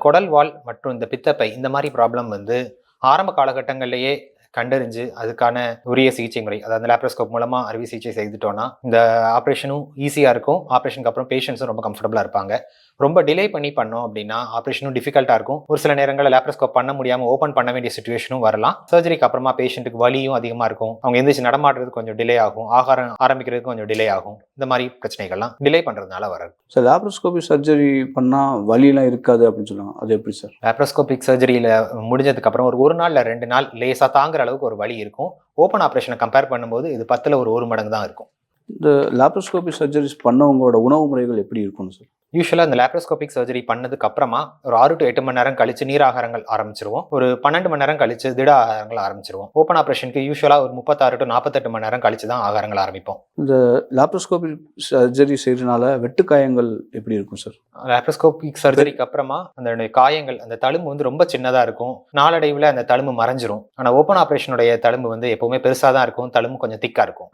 குடல் வால் மற்றும் இந்த பித்தப்பை இந்த மாதிரி ப்ராப்ளம் வந்து ஆரம்ப காலகட்டங்கள்லேயே கண்டறிஞ்சு அதுக்கான உரிய சிகிச்சை முறை, அதாவது லேப்ரோஸ்கோப் மூலமா அறுவை சிகிச்சை செய்துட்டோம்னா இந்த ஆப்ரேஷனும் ஈஸியா இருக்கும். ஆப்ரேஷனுக்கு அப்புறம் பேஷண்ட்ஸும் ரொம்ப கம்ஃபர்டபுளா இருப்பாங்க. ரொம்ப டிலே பண்ணோம் அப்படின்னா ஆப்ரேஷனும் டிஃபிகல்ட்டா இருக்கும். ஒரு சில நேரங்களில் லேப்ரோஸ்கோப் பண்ண முடியாம ஓப்பன் பண்ண வேண்டிய சிச்சுவேஷனும் வரலாம். சர்ஜரிக்கு அப்புறமா பேஷண்ட்டுக்கு வலியும் அதிகமா இருக்கும். அவங்க எந்திரிச்சு நடமாடுறது கொஞ்சம் டிலே ஆகும். ஆகாரம் ஆரம்பிக்கிறதுக்கு கொஞ்சம் டிலே ஆகும். இந்த மாதிரி பிரச்சனைகள்லாம் டிலே பண்றதுனால வராது. சார் லேப்ரோஸ்கோபி சர்ஜரி பண்ணா வலியெல்லாம் இருக்காது அப்படின்னு சொல்லுவாங்க. அது எப்படி சார்? லேப்ரோஸ்கோபிக் சர்ஜரியில முடிஞ்சதுக்கு அப்புறம் ஒரு நாள் இல்ல 2 நாள் லேசா தாங்குற அளவுக்கு ஒரு வலி இருக்கும். ஓப்பன் ஆப்ரேஷனை கம்பேர் பண்ணும்போது இது 10ல ஒரு மடங்கு தான் இருக்கும். இந்த லேப்ரோஸ்கோபி சர்ஜரிஸ் பண்ணவங்களோட உணவு முறைகள் எப்படி இருக்கும் சார்? யூசுவலாக இந்த லேப்ரோஸ்கோபிக் சர்ஜரி பண்ணதுக்கு அப்புறமா ஒரு 6 to 8 மணி நேரம் கழிச்சு நீராகாரங்கள் ஆரம்பிச்சிருவோம். ஒரு 12 மணி நேரம் கழிச்சு திட ஆகாரங்கள் ஆரம்பிச்சிருவோம். ஓப்பன் ஆப்ரேஷனுக்கு யூசுவலாக ஒரு 36 to 48 மணி நேரம் கழிச்சு தான் ஆகாரங்கள் ஆரம்பிப்போம். இந்த லேப்ரோஸ்கோபி சர்ஜரி செய்யறதுனால வெட்டுக்காயங்கள் எப்படி இருக்கும் சார்? லேப்ரோஸ்கோபிக் சர்ஜரிக்கு அப்புறமா அந்த காயங்கள், அந்த தழும்பு வந்து ரொம்ப சின்னதாக இருக்கும். நாளடைவில் அந்த தழும்பு மறைஞ்சிரும். ஆனால் ஓப்பன் ஆப்ரேஷனுடைய தழும்பு வந்து எப்பவுமே பெருசாக தான் இருக்கும். தழும்பு கொஞ்சம் திக்காக இருக்கும்.